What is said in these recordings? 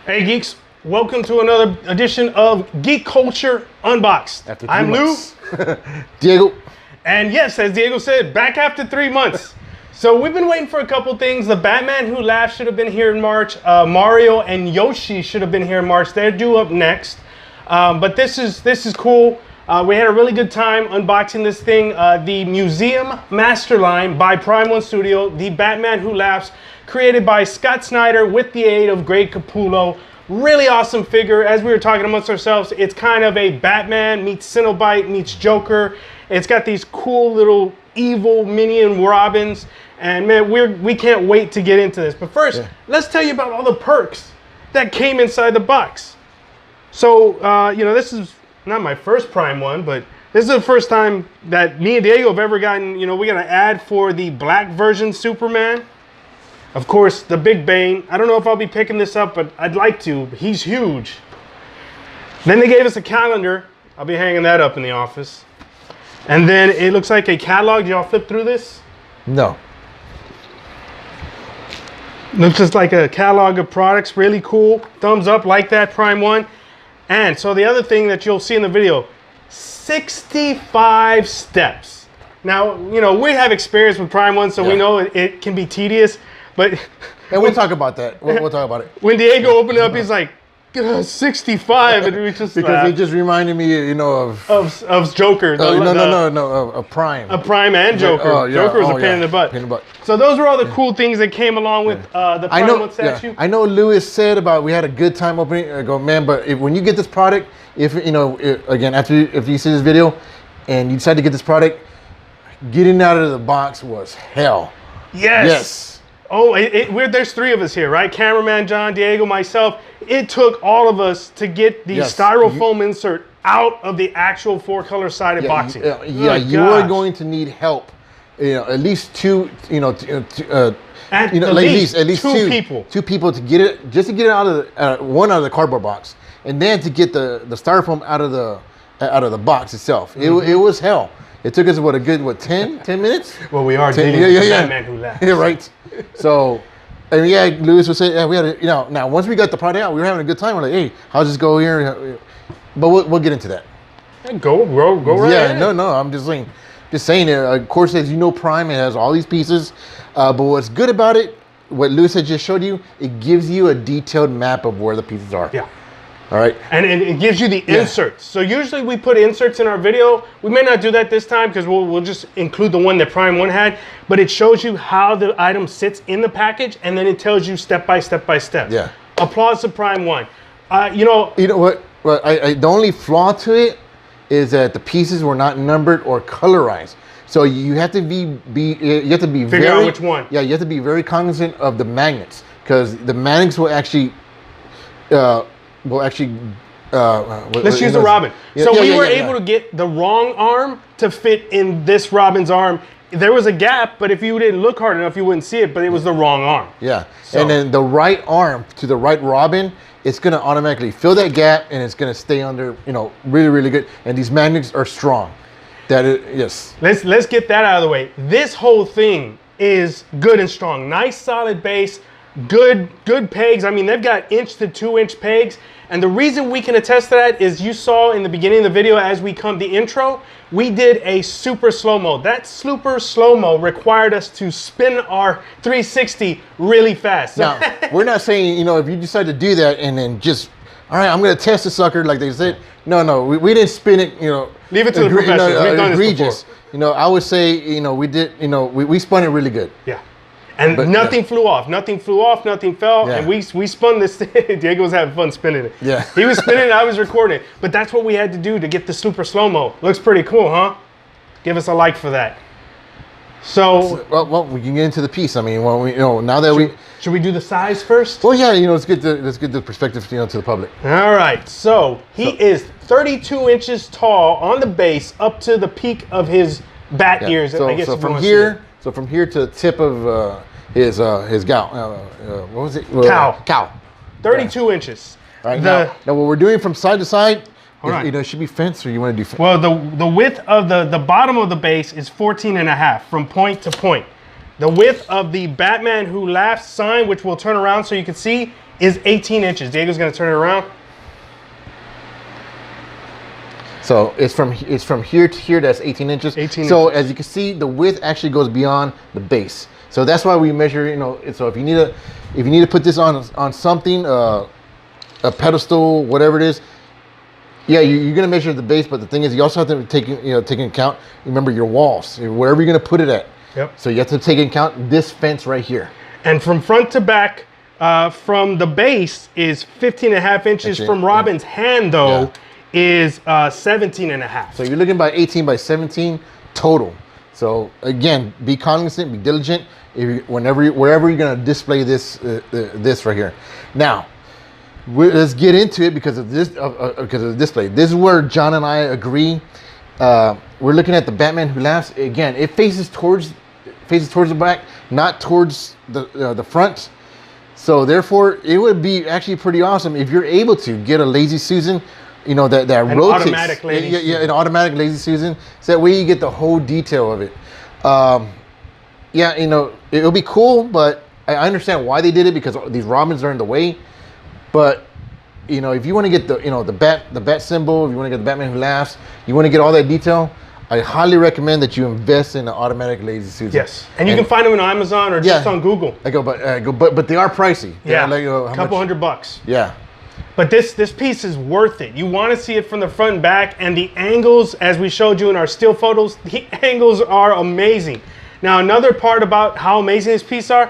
Hey geeks, welcome to another edition of Geek Culture Unboxed. I'm Lou. Diego. And yes, as Diego said, back after 3 months. So we've been waiting for a couple things. The Batman Who Laughs should have been here in March. Mario and Yoshi should have been here in March. They're due up next. But this is cool. We had a really good time unboxing this thing. The Museum Masterline by Prime One Studio. The Batman Who Laughs, created by Scott Snyder with the aid of Greg Capullo. Really awesome figure. As we were talking amongst ourselves, it's kind of a Batman meets Cenobite meets Joker. It's got these cool little evil minion Robins. And man, we can't wait to get into this. But first, let's tell you about all the perks that came inside the box. So, this is not my first Prime one, but this is the first time that me and Diego have ever gotten, we got an ad for the black version Superman. Of course, the Big Bane. I don't know if I'll be picking this up, but I'd like to. He's huge. Then they gave us a calendar. I'll be hanging that up in the office. And then it looks like a catalog. Did y'all flip through this? No. Looks just like a catalog of products. Really cool. Thumbs up, like that, Prime One. And so the other thing that you'll see in the video, 65 steps. Now, we have experience with Prime One, so we know it can be tedious. But and we'll talk about that. We'll talk about it. When Diego opened it up, he's like, 65, and we just because it just reminded me, of Joker. Of Prime. A Prime and Joker. Oh, yeah. Joker was a pain in the butt. So those are all the cool things that came along with the Prime One statue. I know Lewis said about we had a good time opening. I go, man, but when you get this product, again after if you see this video, and you decide to get this product, getting out of the box was hell. Yes. Oh, there's three of us here, right? Cameraman John, Diego, myself. It took all of us to get the styrofoam insert out of the actual four-color sided boxing. You are going to need help. At least two. At least two people. Two people to get it, just to get it out of one out of the cardboard box, and then to get the styrofoam out of the box itself. It was hell. It took us a good 10 minutes. Well, we are dealing with the Batman Who Laughs. Yeah, right. So, and Lewis was saying, we had now once we got the product out, we were having a good time. We're like, hey, how's this go here? But we'll get into that. Go right ahead. No, I'm just saying. Of course, as you know, Prime, it has all these pieces. But what's good about it, what Lewis had just showed you, it gives you a detailed map of where the pieces are. Yeah. All right. And it gives you the inserts. So usually we put inserts in our video. We may not do that this time because we'll just include the one that Prime One had. But it shows you how the item sits in the package, and then it tells you step by step by step. Yeah. Applause to Prime One. You know what? Well, the only flaw to it is that the pieces were not numbered or colorized. So you have to be figure out which one. Yeah, you have to be very cognizant of the magnets, because the magnets will actually. Let's use the Robin. So we were able to get the wrong arm to fit in this Robin's arm. There was a gap, but if you didn't look hard enough, you wouldn't see it, but it was the wrong arm. Yeah. So. And then the right arm to the right Robin, it's going to automatically fill that gap, and it's going to stay under, really, really good. And these magnets are strong. Yes. Let's get that out of the way. This whole thing is good and strong. Nice solid base. Good pegs. I mean, they've got 1 to 2 inch pegs. And the reason we can attest to that is you saw in the beginning of the video as we come the intro, we did a super slow-mo. That super slow-mo required us to spin our 360 really fast. Now, we're not saying, if you decide to do that and then just, all right, I'm going to test the sucker like they said. No, we didn't spin it, Leave it to the professionals. We've done this before. I would say, we did, we spun it really good. Yeah. And nothing flew off. Nothing flew off. Nothing fell. Yeah. And we spun this thing. Diego was having fun spinning it. Yeah. He was spinning it. I was recording it. But that's what we had to do to get the super slow-mo. Looks pretty cool, huh? Give us a like for that. So. Well, we can get into the piece. I mean, now that should we do the size first? Well, yeah. Let's get the perspective, to the public. All right. So he is 32 inches tall on the base, up to the peak of his bat ears. So from here. So from here to the tip of his gout, what was it? Cow. 32 inches. All right. Now what we're doing from side to side, Hold on. It should be fenced, or you want to do fence? Well, the width of the bottom of the base is 14.5 from point to point. The width of the Batman Who Laughs sign, which we'll turn around so you can see, is 18 inches. Diego's gonna turn it around. So it's from here to here. That's 18 inches. 18 so inches. as you can see, the width actually goes beyond the base. So that's why we measure. You know, so if you need to put this on something, a pedestal, whatever it is, yeah, you're gonna measure the base. But the thing is, you also have to take into account. Remember your walls, wherever you're gonna put it at. Yep. So you have to take into account this fence right here. And from front to back, from the base is 15.5 inches. From Robin's hand though, is 17.5. So you're looking by 18 by 17 total. So again, be cognizant, be diligent. Wherever you're gonna display this this right here. Now, let's get into it because of this because of the display. This is where John and I agree. We're looking at the Batman Who Laughs. Again, it faces towards the back, not towards the front. So therefore, it would be actually pretty awesome if you're able to get a Lazy Susan, you know, that an rotates. Automatic Lazy Susan. An automatic Lazy Susan. So that way you get the whole detail of it. Yeah, you know, it'll be cool, but I understand why they did it because these robins are in the way. But you know, if you want to get the bat symbol, if you want to get the Batman Who Laughs, you want to get all that detail, I highly recommend that you invest in an automatic Lazy Susan. Yes, and you can find them on Amazon or just on Google. But they are pricey. Yeah, a couple $100. Yeah. But this piece is worth it. You want to see it from the front and back, and the angles, as we showed you in our still photos, the angles are amazing. Now, another part about how amazing this piece are,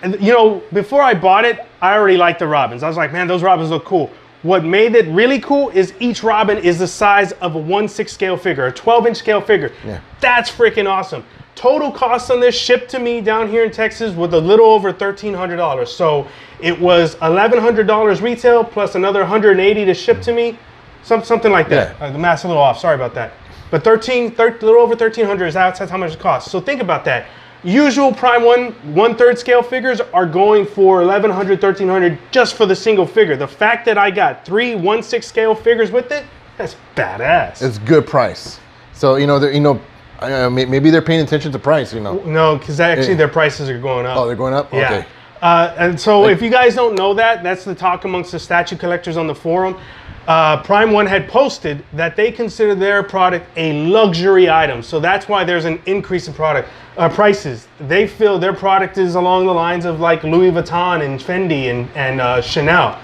and you know, before I bought it, I already liked the robins. I was like, man, those robins look cool. What made it really cool is each robin is the size of a 1/6 scale figure, a 12-inch scale figure. Yeah. That's freaking awesome. Total cost on this shipped to me down here in Texas with a little over $1,300. So it was $1,100 retail plus another $180 to ship to me, something like that. Yeah. The math's a little off. Sorry about that. But a little over $1,300 is that's how much it costs. So think about that. Usual Prime 1/3 scale figures are going for $1,100, $1,300 just for the single figure. The fact that I got 3 1/6 scale figures with it, that's badass. It's good price. So maybe they're paying attention to price. You know. No, because actually their prices are going up. Oh, they're going up. Yeah. Okay. And so if you guys don't know that, that's the talk amongst the statue collectors on the forum. Prime One had posted that they consider their product a luxury item. So that's why there's an increase in product prices. They feel their product is along the lines of like Louis Vuitton and Fendi and Chanel.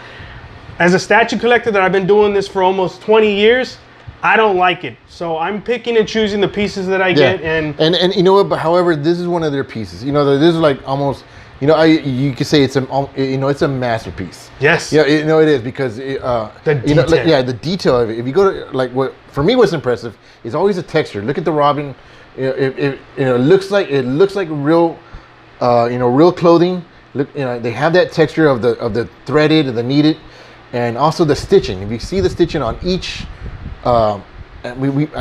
As a statue collector that I've been doing this for almost 20 years, I don't like it. So I'm picking and choosing the pieces that I get. And you know what, but however, this is one of their pieces. You know, this is like almost, you know, you could say it's a masterpiece. Yes. Yeah, you know it is because the detail. the detail of it. If you go to for me, what's impressive is always the texture. Look at the robin. It looks like real, real clothing. Look, they have that texture of the threaded and the needed, and also the stitching. If you see the stitching on each, I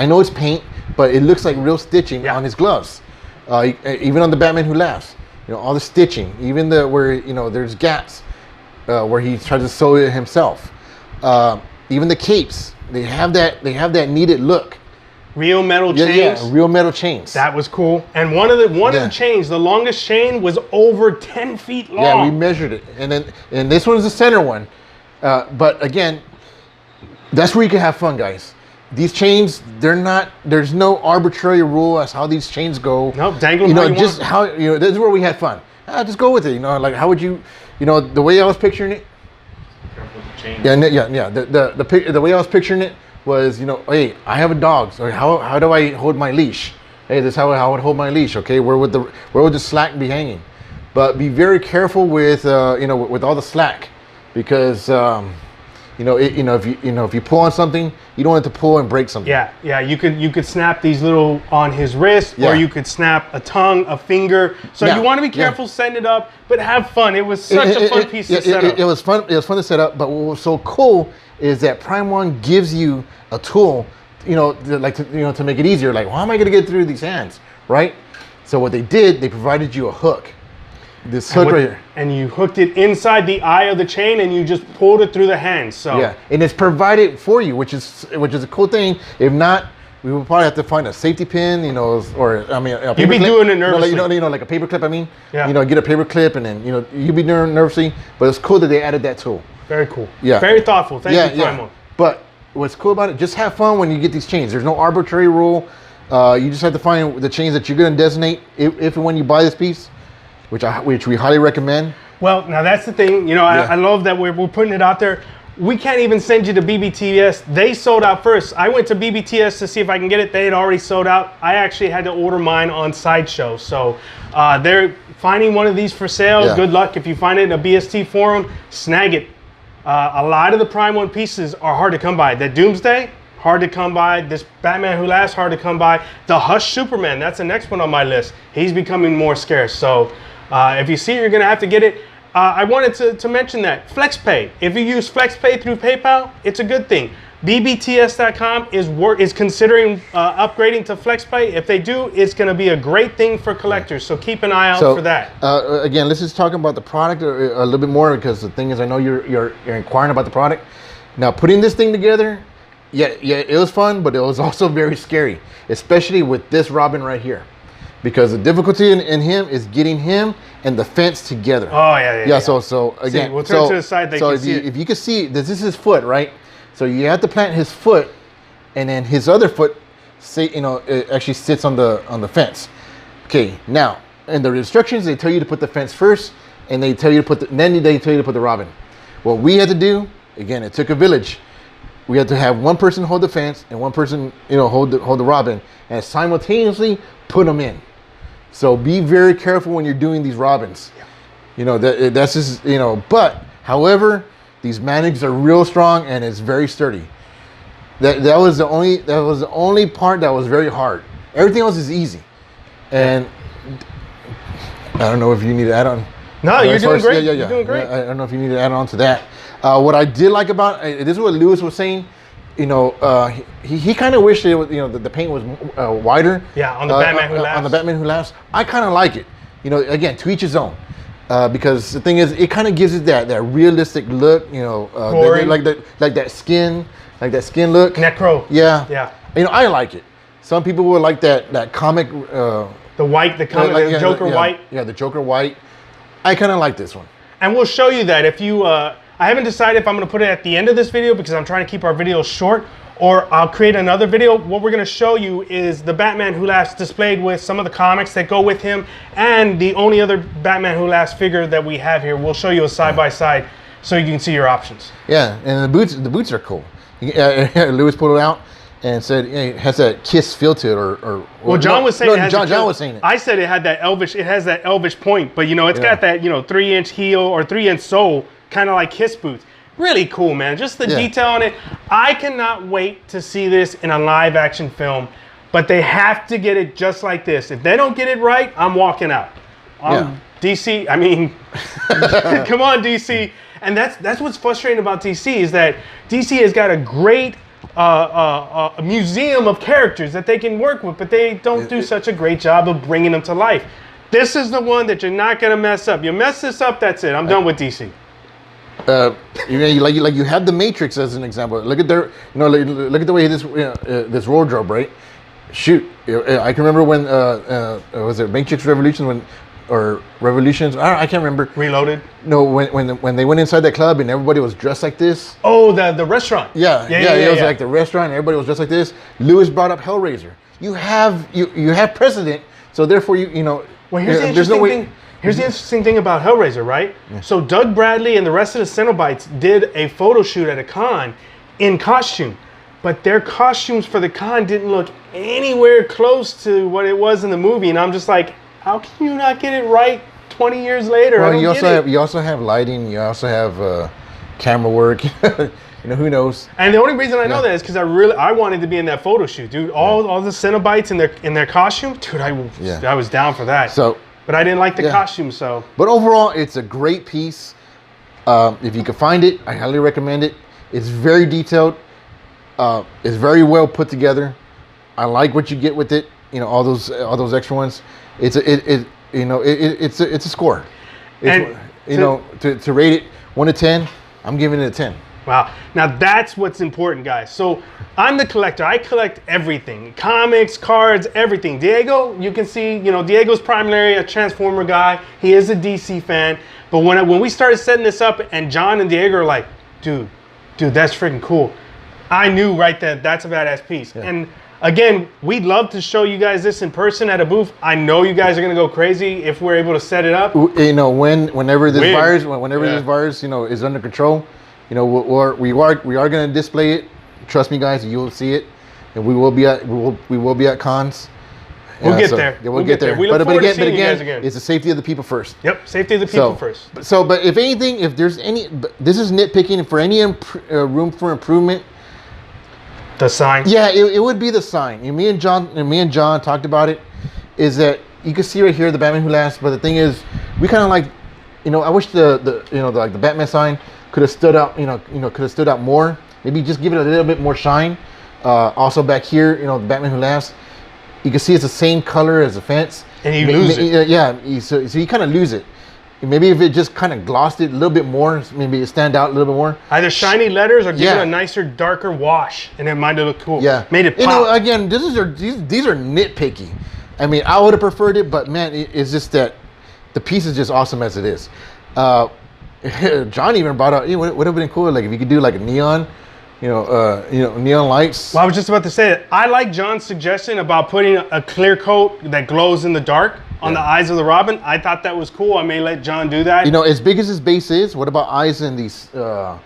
know it's paint, but it looks like real stitching on his gloves. Even on the Batman Who Laughs. All the stitching, even where there's gaps where he tries to sew it himself. Even the capes, they have that needed look. Real metal chains. Yeah, real metal chains. That was cool. And one of the chains, the longest chain was over 10 feet long. Yeah, we measured it, and this one's the center one. But again, that's where you can have fun, guys. These chains, there's no arbitrary rule as how these chains go. Nope, dangle them how you just want. This is where we had fun. Just go with it. Like how would you, the way I was picturing it. Careful with the chain. Yeah. The way I was picturing it was, hey, I have a dog, so how do I hold my leash? Hey, this is how I would hold my leash. Okay, where would the slack be hanging? But be very careful with with all the slack, because if you pull on something, you don't want it to pull and break something. Yeah. You could snap these little on his wrist, or you could snap a tongue, a finger. So you want to be careful setting it up, but have fun. It was such a fun piece to set up. It was fun. It was fun to set up. But what was so cool is that Prime One gives you a tool, to make it easier. Like, how am I going to get through these hands, right? So what they did, they provided you a hook. This hook right here. And you hooked it inside the eye of the chain, and you just pulled it through the hands. So yeah, and it's provided for you, which is a cool thing. If not, we would probably have to find a safety pin, you know, or I mean, a You'd be paper clip, doing it nervously. you know, like a paper clip. I mean, Yeah. you know, get a paper clip, and then you know, you'd be doing nervously. But it's cool that they added that tool. Very cool. Yeah. Very thoughtful. Thank you, Primal. But what's cool about it, just have fun when you get these chains. There's no arbitrary rule. You just have to find the chains that you're going to designate if and when you buy this piece, which we highly recommend. Well, now that's the thing. You know, I love that we're putting it out there. We can't even send you to BBTS. They sold out first. I went to BBTS to see if I can get it. They had already sold out. I actually had to order mine on Sideshow. So they're finding one of these for sale. Yeah. Good luck. If you find it in a BST forum, snag it. A lot of the Prime 1 pieces are hard to come by. The Doomsday, hard to come by. This Batman Who Laughs, hard to come by. The Hush Superman, that's the next one on my list. He's becoming more scarce. So if you see it, you're going to have to get it. I wanted to mention that FlexPay. If you use FlexPay through PayPal, it's a good thing. BBTS.com is considering upgrading to FlexPay. If they do, it's going to be a great thing for collectors. So keep an eye out for that. Again, let's just talk about the product a little bit more, because the thing is, I know you're inquiring about the product. Now, putting this thing together, yeah, it was fun, but it was also very scary, especially with this Robin right here. Because the difficulty in him is getting him and the fence together. Oh, yeah. So again, see, we'll turn to the side. If you can see, this is his foot, right? So you have to plant his foot, and then his other foot, it actually sits on the fence. Okay, now in the instructions they tell you to put the fence first, and they tell you to put the Robin. What we had to do, again, it took a village. We had to have one person hold the fence and one person, hold the Robin, and simultaneously put them in. So be very careful when you're doing these Robins. Yeah. That's just, but however, these Manics are real strong and it's very sturdy. That was the only part that was very hard. Everything else is easy. And I don't know if you need to add on. No, you're doing great. You're doing great. I don't know if you need to add on to that. What I did like about this is what Lewis was saying. He kind of wished the paint was wider. Yeah, on the Batman Who Laughs. On the Batman Who Laughs, I kind of like it. Again, to each his own. Because the thing is, it kind of gives it that realistic look. Like that skin look. Necro. Yeah. Yeah. I like it. Some people would like that comic. The white, the comic, the Joker white. Yeah, the Joker white. I kind of like this one. And we'll show you that if you. I haven't decided if I'm going to put it at the end of this video because I'm trying to keep our videos short, or I'll create another video. What we're going to show you is the Batman Who Laughs displayed with some of the comics that go with him, and the only other Batman Who Laughs figure that we have here. We'll show you a side by side so you can see your options. Yeah, and the boots are cool. Lewis pulled it out and said it has that Kiss feel to it, well, John was saying John was saying it. I said it had that elvish. It has that elvish point, but it's got that 3-inch heel or 3-inch sole. Kind of like Kiss boots. Really cool, man. Just the detail on it. I cannot wait to see this in a live action film, but they have to get it just like this. If they don't get it right, I'm walking out. DC, I mean, come on, DC. And that's what's frustrating about DC is that DC has got a great a museum of characters that they can work with, but they don't do such a great job of bringing them to life. This is the one that you're not going to mess up. You mess this up, that's it. I'm done with DC. You had the Matrix as an example. Look at their, look at the way this wardrobe, right? Shoot, I can remember when was it Matrix Revolution Revolutions? I can't remember. Reloaded. No, when they went inside that club and everybody was dressed like this. Oh, the restaurant. Yeah. It was like the restaurant. And everybody was dressed like this. Lewis brought up Hellraiser. You have precedent, so therefore Well, here's the interesting thing. Here's the interesting thing about Hellraiser, right? Yeah. So Doug Bradley and the rest of the Cenobites did a photo shoot at a con in costume, but their costumes for the con didn't look anywhere close to what it was in the movie. And I'm just like, how can you not get it right 20 years later? Well, you also have lighting. You also have camera work. Who knows? And the only reason I know that is because I wanted to be in that photo shoot, dude. All the Cenobites in their costume, dude. I was down for that. But I didn't like the costume, so. But overall, it's a great piece. If you can find it, I highly recommend it. It's very detailed. It's very well put together. I like what you get with it. All those extra ones. It's a score. To rate it 1 to 10, I'm giving it a 10. Wow. Now that's what's important, guys. So I'm the collector. I collect everything. Comics, cards, everything. Diego, you can see, you know, Diego's primarily a Transformer guy. He is a DC fan. But when we started setting this up and John and Diego are like, dude, that's freaking cool. I knew right then that's a badass piece. Yeah. And again, we'd love to show you guys this in person at a booth. I know you guys are gonna go crazy if we're able to set it up. You know, whenever this virus, you know, is under control, you know, we are going to display it. Trust me, guys, you'll see it, and we will be at cons. We'll get there. Yeah, we'll get there. We look forward to seeing you guys again. It's the safety of the people first. Yep, safety of the people first. But if anything, if there's any, this is nitpicking. For any room for improvement, the sign. Yeah, it would be the sign. And me and John talked about it. Is that you can see right here the Batman Who Laughs, but the thing is, we kind of like, you know, I wish the Batman sign could have stood out, could have stood out more. Maybe just give it a little bit more shine. Also back here, you know, the Batman Who Laughs, you can see it's the same color as the fence. And you lose it. Yeah, so you kind of lose it. Maybe if it just kind of glossed it a little bit more, maybe it stand out a little bit more. Either shiny letters or give it a nicer, darker wash, and it might have looked cool. Yeah, made it pop. You know, again, these are nitpicky. I mean, I would have preferred it, but man, it's just that the piece is just awesome as it is. John even brought out, it would have been cool, like if you could do like a neon, neon lights. Well, I was just about to say that. I like John's suggestion about putting a clear coat that glows in the dark on the eyes of the Robin. I thought that was cool. I may let John do that. You know, as big as his base is, what about eyes in these gargoyles?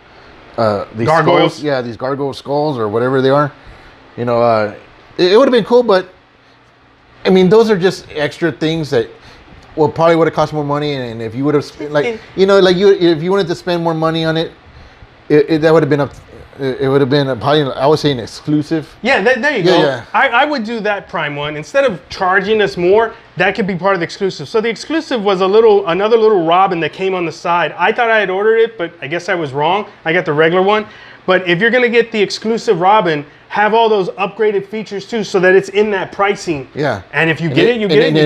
Skulls? Yeah, these gargoyle skulls or whatever they are. You know, it would have been cool, but I mean, those are just extra things that probably would have cost more money. And if you would have, if you wanted to spend more money on it, that would have been it would have been probably, I would say, an exclusive. Yeah, there you go. Yeah. I would do that Prime one. Instead of charging us more, that could be part of the exclusive. So the exclusive was another little Robin that came on the side. I thought I had ordered it, but I guess I was wrong. I got the regular one. But if you're gonna get the exclusive Robin, have all those upgraded features too, so that it's in that pricing. Yeah. And if you get it, you get it.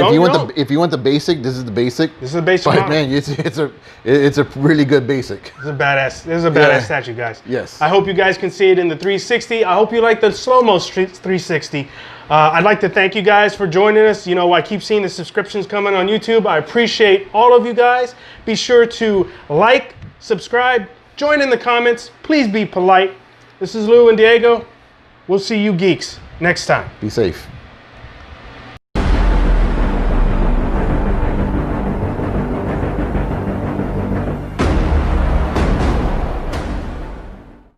If you want the basic, this is the basic. This is the basic. But man, it's a really good basic. This is a badass statue, guys. Yes. I hope you guys can see it in the 360. I hope you like the slow-mo 360. I'd like to thank you guys for joining us. You know, I keep seeing the subscriptions coming on YouTube. I appreciate all of you guys. Be sure to like, subscribe, join in the comments. Please be polite. This is Lou and Diego. We'll see you geeks next time. Be safe.